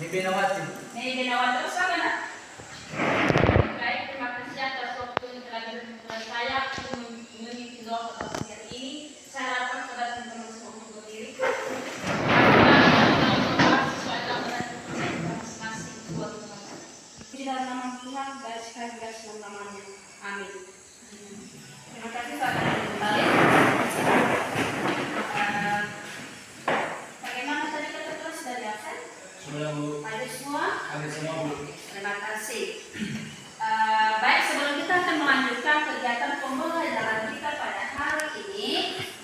Binawati. May Binawati. Terus apa nak? Baik, terima kasih atas waktu yang telah diberikan saya untuk mengisi doa hari ini. Saya harapkan saudara teman-teman semua untuk berdiri. Di dalam nama Tuhan, baik sekali dalam namanya. Amin. Terima kasih saudara kembali. Bagaimana tadi kata terus dari absen? Sudah Bu. Ada semua? Ada semua Bu. Terima kasih. Baik, sebelum kita akan melanjutkan kegiatan pembelajaran kita pada hari ini,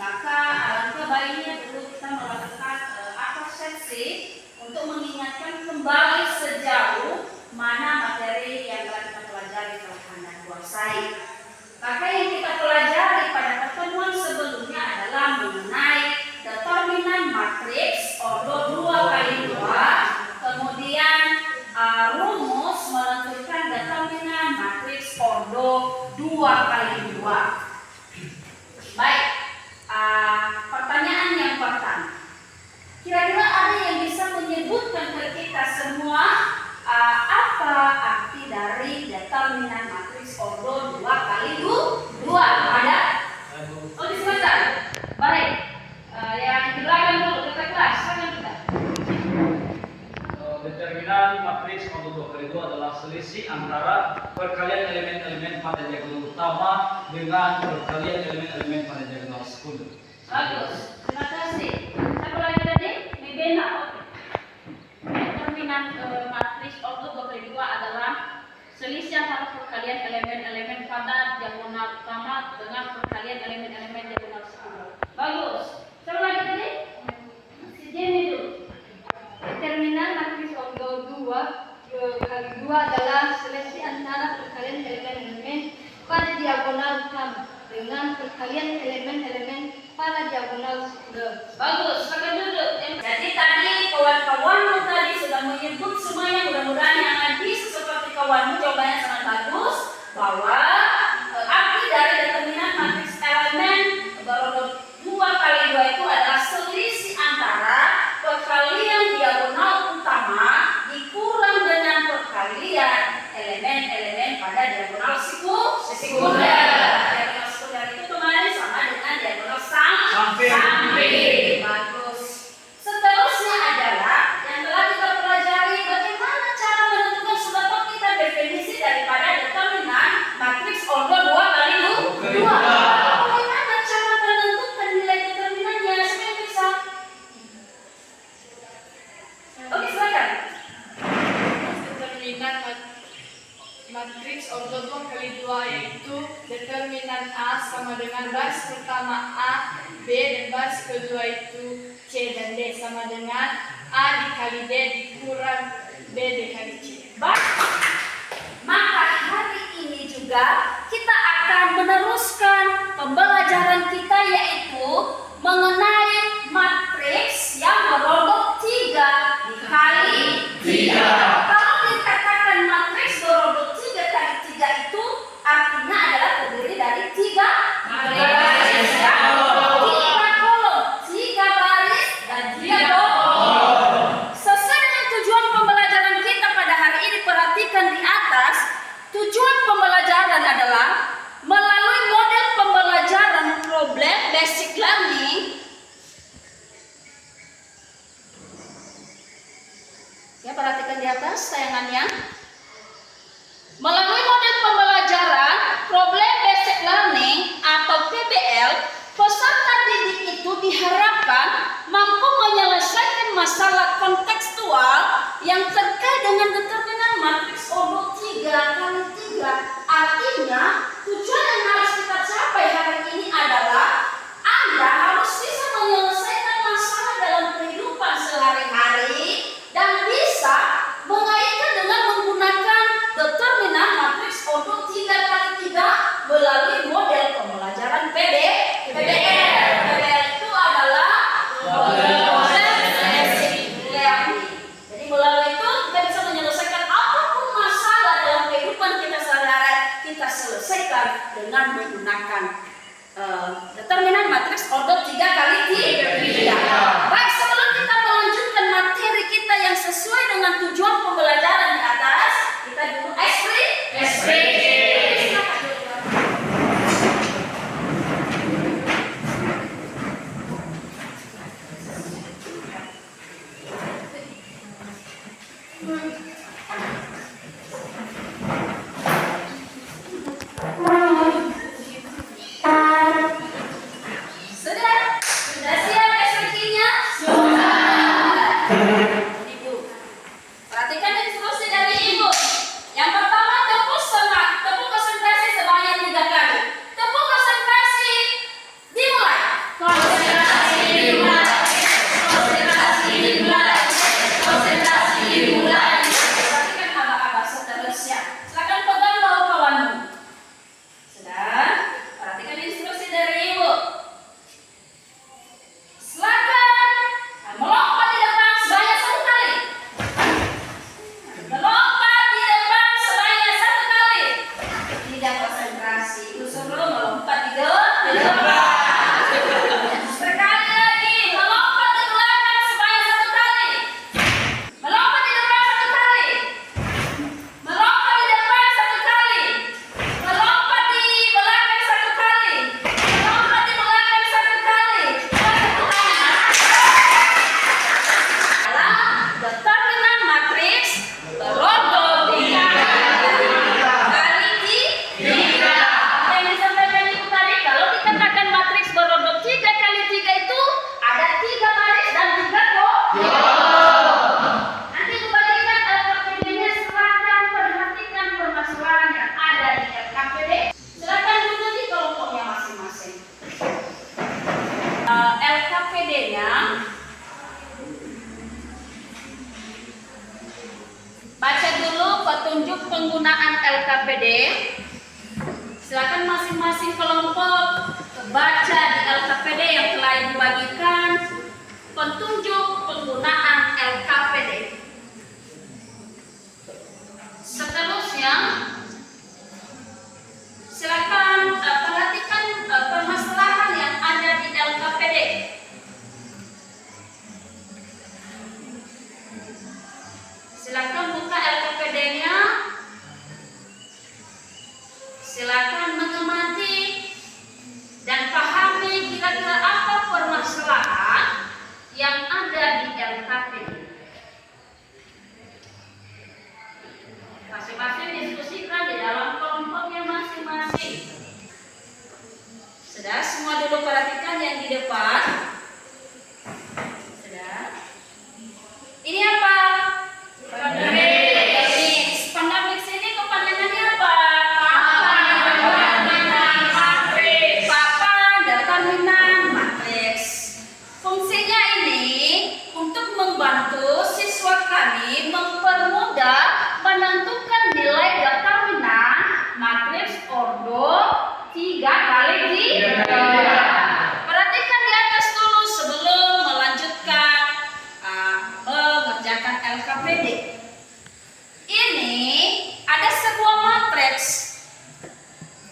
maka alangkah baiknya dulu kita melakukan apresiasi untuk mengingatkan kembali sejauh mana materi yang telah kita pelajari telah Anda kuasai. Maka yang kita pelajari pada pertemuan sebelumnya adalah mengenai determinan matriks ordo 2x2, kemudian rumus menentukan determinan matriks ordo 2x2. Baik, pertanyaan yang pertama, kira-kira ada yang bisa menyebutkan ke kita semua apa arti dari determinan matriks ordo 2x2? Ada? Oh, di sebentar. Baik, yang di belakang dulu, kita kelas, silakan kita. Determinan matriks ordo 2x2 adalah selisih antara perkalian elemen-elemen pada diagonal utama dengan perkalian elemen-elemen pada diagonal sekunder. Bagus, terima kasih. Apa lagi tadi? Membina. Determinan matriks ordo 2x2 adalah selisih antara perkalian elemen-elemen pada diagonal utama dengan perkalian elemen-elemen diagonal sekunder. Bagus. Siapa lagi tadi? Si Jenny dulu. Determinan matriks ordo 2x2 adalah selisih antara perkalian elemen-elemen pada diagonal utama dengan perkalian elemen-elemen pada diagonal sekunder. Bagus, silakan duduk. Jadi tadi kawan-kawanmu tadi sudah menyebut semuanya, mudah-mudahan yang bisa seperti kawanmu jawabannya sangat bagus bahwa arti dari determinan matriks elemen ordo 2x2 itu adalah selisih antara perkalian diagonal utama dikurang dengan perkalian elemen-elemen pada diagonal sekunder. Diagonal sekunder itu kemarin sama dengan diagonal samping. Bagus. Seterusnya adalah yang telah kita pelajari bagaimana cara menentukan sebab kita definisi daripada determinan matriks ordo 2x2. Bagaimana cara menentukan nilai determinannya? Siapa yang bisa? Oke, silakan. Determinan matriks ordo 2x2 yaitu determinan A sama dengan baris pertama A, B dan baris kedua itu C dan D sama dengan A dikali D dikurang B dikali C. Baik. Maka hari ini juga kita akan meneruskan pembelajaran kita yaitu mengenai matriks yang berodok 3 dikali 3. Kalau dikatakan matriks berodok 3 kali 3 itu artinya adalah terdiri dari 3 baris, 3 kolom, 3 baris dan 3 kolom. Sesuai dengan tujuan pembelajaran kita pada hari ini, perhatikan di atas. Tujuan pembelajaran adalah melalui model pembelajaran problem basic learning. Ya, perhatikan di atas tayangannya. Melalui model pembelajaran problem basic learning atau PBL, peserta didik itu diharapkan mampu menyelesaikan masalah kontekstual yang terkait dengan determinan matriks ordo 3x3. Artinya, tujuan yang harus kita capai hari ini adalah Anda harus bisa menyelesaikan masalah dalam kehidupan sehari-hari dan bisa mengaitkan dengan menggunakan determinan matriks ordo 3x3 melalui model pembelajaran PBL. PBL itu adalah model basic learning. Jadi melalui itu kita bisa menyelesaikan apapun masalah dalam kehidupan kita sehari-hari, kita selesaikan dengan menggunakan determinan matriks ordo 3x3. Baik, sebelum kita melanjutkan materi kita yang sesuai dengan tujuan Sudah siap SPK-nya? Ibu, perhatikan instruksi dari Ibu. Yang pertama, tepuk konsentrasi sebanyak 3 kali. Tepuk konsentrasi, dimulai. Konsentrasi dimulai. Konsentrasi dimulai. Konsentrasi dimulai. Perhatikan abah-abah seterusnya. Silakan pegang bahu kawanmu. Sudah? Perhatikan instruksi dari Ibu. Silakan melompat di depan sebanyak 1 kali. Melompat di depan sebanyak 1 kali. Tidak konsentrasi. Itu suruh melompat di depan. Sekali lagi, melompat di belakang sebanyak 1 kali. Melompat di depan 1 kali. Melompat di depan 1 kali. Melompat di belakang 1 kali. Melompat di belakang 1 kali. Determinan matriks berotot 3 kali 3. Yang disampaikan Ibu tadi, kalau dikatakan matriks berotot 3 kali 3 itu ada 3 baris dan 3 kolom. Nanti kembalikan LKPD-nya, silakan perhatikan permasalahan yang ada di LKPD. Silakan duduk di kelompoknya masing-masing. LKPD-nya baca dulu petunjuk penggunaan LKPD. Silakan masing-masing kelompok baca di LKPD yang telah Ibu bagikan petunjuk penggunaan LKPD. Seterusnya, silakan perhatikan permasalahan yang ada di LKPD. Silakan buka LKPD-nya. Silakan mengamati dan pahami kira-kira apa permasalahan yang ada di LKPD. Masing-masing diskusikan di dalam kelompoknya masing-masing. Sudah, semua dulu perhatikan yang di depan. Sudah. Ini apa? Pandemix. Pandemix ini kepanjangannya apa? Papan determinan matriks. Fungsinya ini untuk membantu siswa kami mempermudah menentukan nilai determinan matriks ordo 3 kali 3. Perhatikan di atas dulu sebelum melanjutkan mengerjakan LKPD. Ini ada sebuah matriks.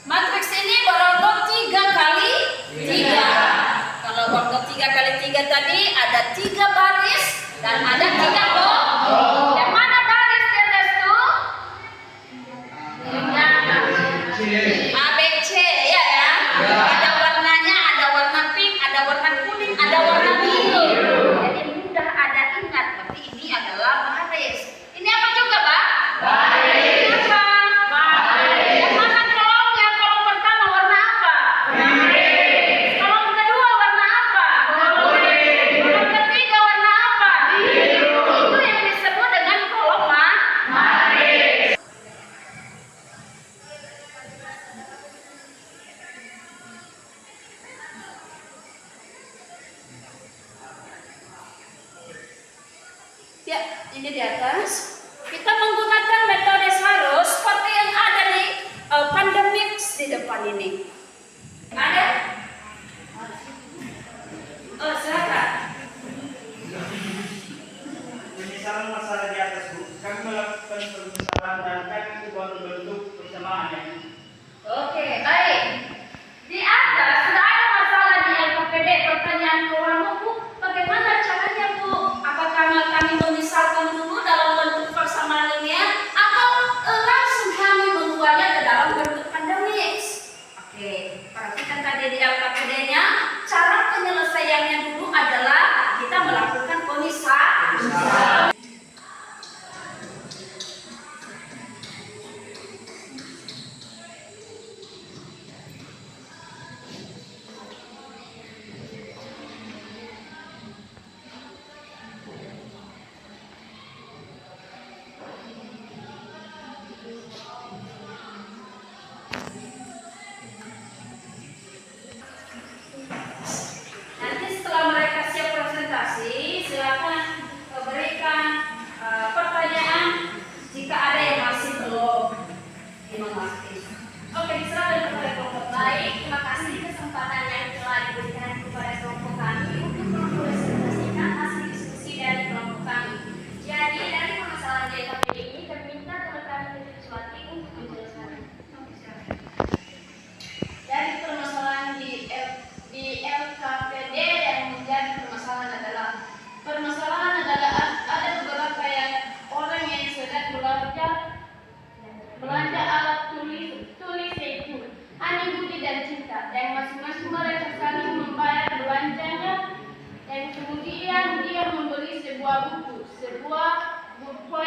Matriks ini berordo 3 kali 3. Kalau ordo 3 kali 3 tadi ada 3 baris dan ada 3 kolom. Yang mana baris di atas itu? A, B, C ya. Ada warnanya, ada warna pink, ada warna kuning, ada warna biru. Jadi mudah ada ingat, berarti ini adalah baris. Ini apa juga, Pak? Baris. Apa? Baris. Yang mana kolomnya? Kolom pertama warna apa? Baris. Kolom kedua warna apa? Kuning. Kolom ketiga warna apa? Biru. Itu yang disebut dengan kolom baris. Ya, ini di atas. Kita menggunakan metode SHAROS seperti yang ada di Pandemix di depan ini. Ada? Oh, silakan. Penyesalan masalah di atas, Bu. Kami melakukan penyesalan dan kami ubah bentuk persamaannya. Oke, baik. Di atas sudah ada masalah di LKPD. Pertanyaan kawanmu, Bu, bagaimana caranya, Bu? Apakah kami memisalkan dulu dalam bentuk persamaan linear atau langsung kami membuatnya ke dalam bentuk pandemix? Oke, perhatikan tadi di LKPD-nya, cara penyelesaiannya dulu adalah kita melakukan pemisah.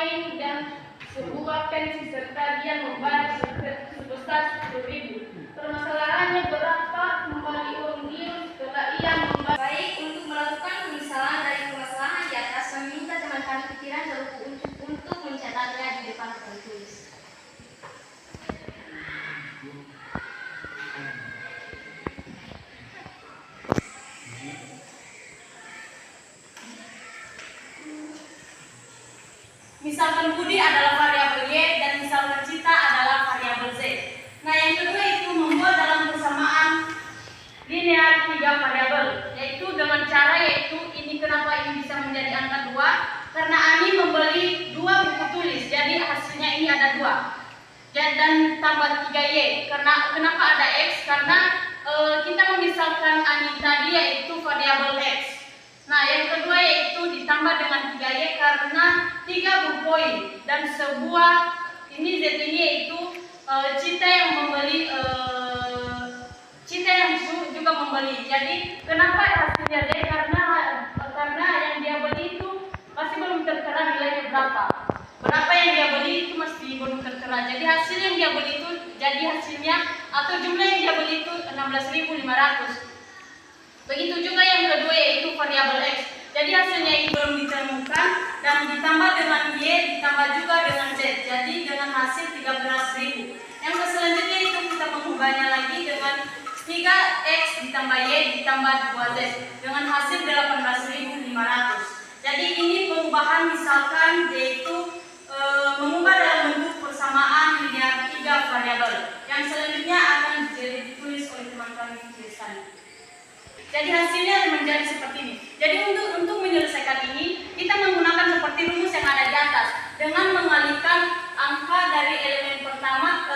koin dan sebuah pensil serta dia membayar sebesar 10.000. Permasalahannya berapa kembali uang dia setelah ia membayar. Baik, untuk melakukan pemisahan dari permasalahan di atas, kami minta teman kami pikiran untuk mencatatnya di depan tertulis. Misalkan Budi adalah variabel Y dan misalkan Cita adalah variabel Z. Nah, yang kedua itu membuat dalam persamaan linear 3 variabel, yaitu dengan cara ini kenapa ini bisa menjadi angka 2? Karena Ani membeli 2 buku tulis, jadi hasilnya ini ada 2. Dan tambah 3Y. Kenapa ada X? Karena kita memisahkan Ani tadi yaitu variabel X. Nah, yang kedua yaitu ditambah dengan 3Y karena 3 berpoin dan sebuah ini Z ini yaitu Cita yang membeli Cita yang juga membeli. Jadi kenapa hasilnya Z? Karena yang dia beli itu masih belum tertera nilainya berapa yang dia beli itu masih belum tertera. Jadi hasil yang dia beli itu hasilnya atau jumlah yang dia beli itu 16.500. Begitu juga yang kedua yaitu variabel X. Jadi hasilnya ini belum ditemukan dan ditambah dengan Y ditambah juga dengan Z. Jadi dengan hasil 13.000. Yang selanjutnya itu kita mengubahnya lagi dengan 3X ditambah Y ditambah 2Z dengan hasil 18.500. Jadi ini pengubahan misalkan yaitu mengubah dalam bentuk persamaan linear 3 variabel. Yang selanjutnya akan ditulis oleh teman kami tulisan. Jadi hasilnya menjadi seperti ini. Jadi untuk menyelesaikan ini kita menggunakan seperti rumus yang ada di atas dengan mengalihkan angka dari elemen pertama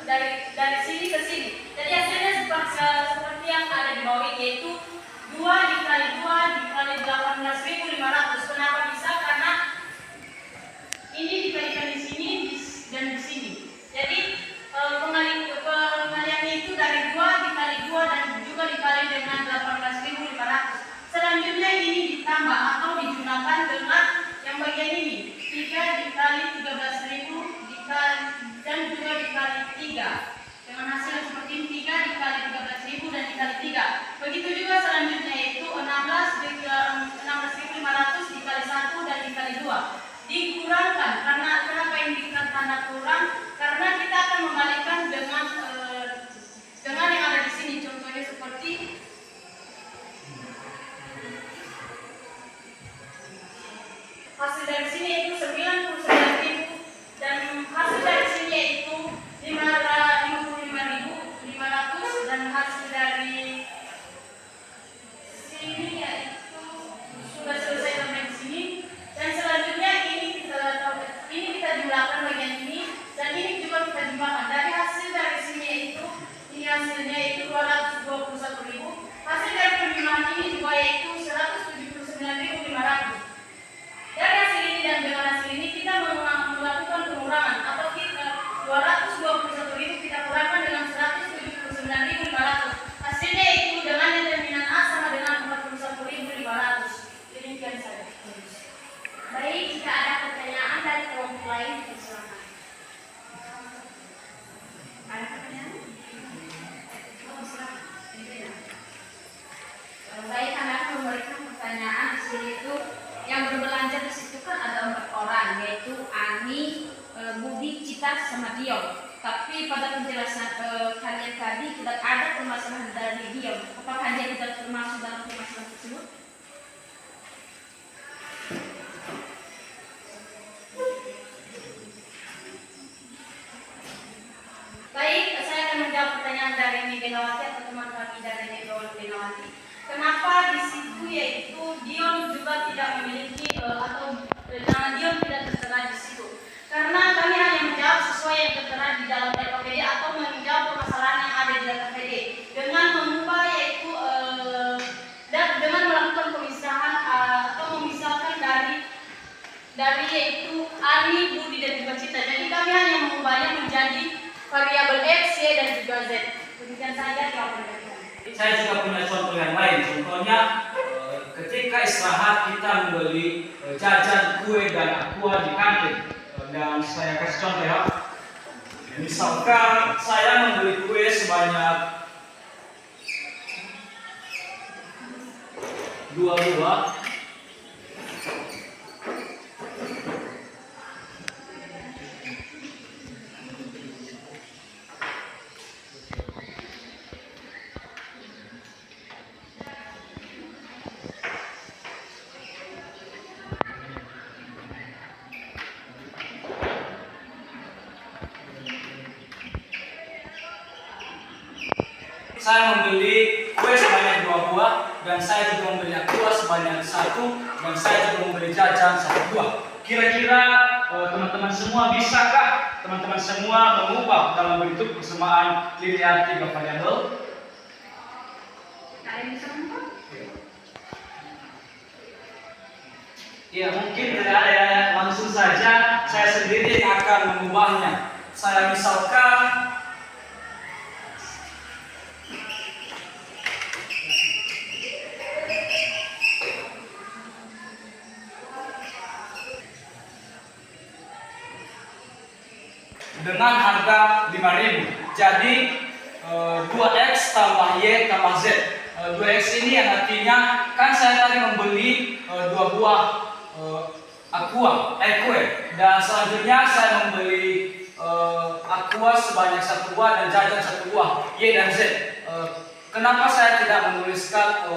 dari sini ke sini. Jadi hasilnya seperti yang ada di bawah yaitu 2 dikali 2 dikali 18.500. Kenapa bisa? Karena ini dikalikan di sini dan di sini. Jadi pengaliannya itu dari 2 dikali 2 dan juga dikali dengan 18.500. Selanjutnya ini ditambah atau digunakan dengan yang bagian ini 3 dikali 13.000 dikali dan juga dikali 3 dengan hasil seperti ini 3 dikali 13.000 dan dikali 3. Begitu juga selanjutnya yaitu 16.500 dikali 1 dan dikali 2 dikurangkan. Karena kenapa ini dikatakan tanda kurang? Karena kita akan mengalihkan dengan yang ada di sini. Contohnya seperti hasil dari sini yaitu 99.000 dan hasil dari sini yaitu 55.500 dan hasil dari sini yaitu sudah selesai sampai di sini. Dan selanjutnya ini kita jumlahkan bagian ini dan ini juga kita jumlahkan. Dari hasil dari sini yaitu ini hasilnya yaitu 221.000. Hasil dari penjumlahan ini juga yaitu 179.500. Dari hasil ini dan dengan hasil ini kita melakukan pengurangan atau kita 221.000 kita kurangkan dengan 179.500. Hasilnya itu dengan determinan A sama dengan 41.500. Demikian saja. Baik, jika ada pertanyaan dari kelompok lain, silakan. Ada pertanyaan? Oh, silakan. Baik, Anda akan memberikan pertanyaan di sini itu yang berbelanja di situ kan ada 4 orang, yaitu Ani, Budi, Cita, sama Dion. Tapi pada penjelasan kalian tadi tidak ada permasalahan dari Dion. Apakah dia tidak termasuk dalam permasalahan tersebut? baik, saya akan menjawab pertanyaan dari Megawati atau teman kami dari Megawati. Kenapa di situ yaitu Dion juga tidak memiliki atau nama Dion tidak tertera di situ? Karena kami hanya menjawab sesuai yang tertera di dalam LKPD atau menjawab permasalahan yang ada di LKPD dengan mengubah yaitu dengan melakukan pemisahan atau memisahkan dari yaitu Ani, Budi dan juga Cita. Jadi kami hanya mengubahnya menjadi variabel X, Y dan juga Z. Demikian saja jawaban dari kami. Saya juga punya contoh yang lain. Contohnya ketika ketika istirahat kita membeli jajan kue dan aqua di kantin. Dan saya kasih contoh ya. Misalkan saya membeli kue sebanyak 2 buah. Saya membeli kue sebanyak 2 buah dan saya juga membeli aqua sebanyak 1 dan saya juga membeli jajan 1 buah. Kira-kira teman-teman semua bisakah teman-teman semua mengubah dalam bentuk persamaan linear 3 variabel? Ada yang bisa mengubah? Ya mungkin tidak ada yang langsung saja saya sendiri yang akan mengubahnya. Saya misalkan dengan harga 5.000. Jadi 2x tambah y tambah z. 2x ini yang artinya kan saya tadi membeli 2 buah kue dan selanjutnya saya membeli aqua sebanyak 1 buah dan jajan 1 buah y dan z. Kenapa saya tidak menuliskan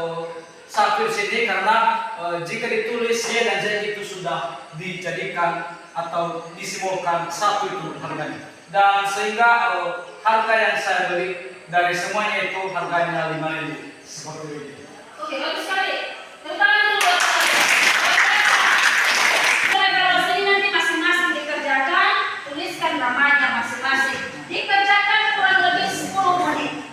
satu di sini? Karena jika ditulis y dan z itu sudah dijadikan atau disimbolkan 1 itu harganya, dan sehingga harga yang saya beli dari semuanya itu harganya 5.000 seperti ini. Oke, bagus sekali. Tepuk tangan dulu buat saya. Kalau sini nanti masing-masing dikerjakan, tuliskan namanya masing-masing. Dikerjakan kurang lebih 10 menit.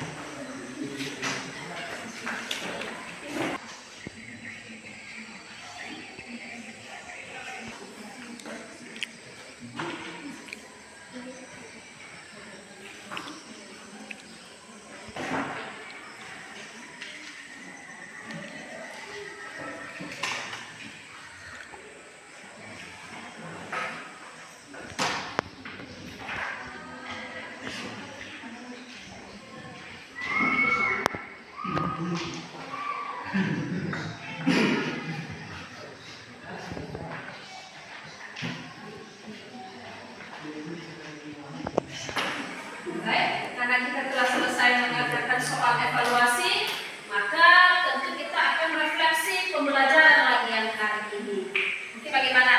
Baik, karena kita telah selesai mengerjakan soal evaluasi, maka tentu kita akan refleksi pembelajaran lagi yang hari ini. Mungkin bagaimana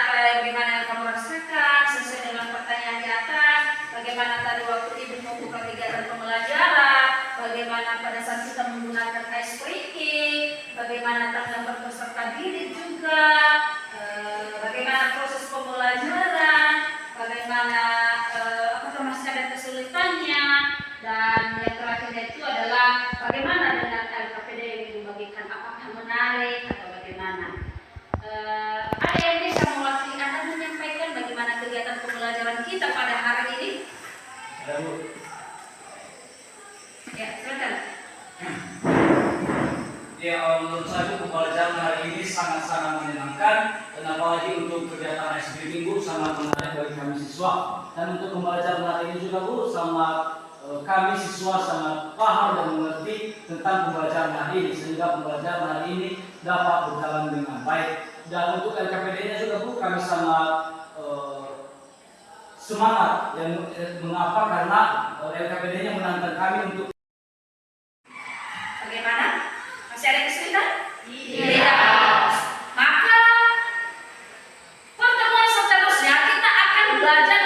yang kamu rasakan sesuai dengan pertanyaan di atas, bagaimana tadi waktu ibu membuka kegiatan pembelajaran, bagaimana pada saat kita menggunakan ice breaking, bagaimana tanggal berpeserta didik juga, bagaimana proses pembelajaran, bagaimana apakah masih ada kesulitannya, dan yang terakhir itu adalah bagaimana dengan LKPD yang dibagikan, apakah menarik atau bagaimana. Ada yang bisa mewakili Anda menyampaikan bagaimana kegiatan pembelajaran kita pada hari ini? Ada Bu. Ya, silakan. Ya, menurut saya pembelajaran hari ini sangat-sangat menyenangkan, dan apalagi untuk kegiatan SD Minggu sangat menarik bagi kami siswa. Dan untuk pembelajaran hari ini juga Bu, kami siswa sangat paham dan mengerti tentang pembelajaran hari ini, sehingga pembelajaran hari ini dapat berjalan dengan baik. Dan untuk LKPD-nya juga Bu, kami sangat semangat. Mengapa? Karena LKPD-nya menantang kami untuk Bagaimana? Masih ada kesulitan? Tidak. Maka pertemuan seterusnya kita akan belajar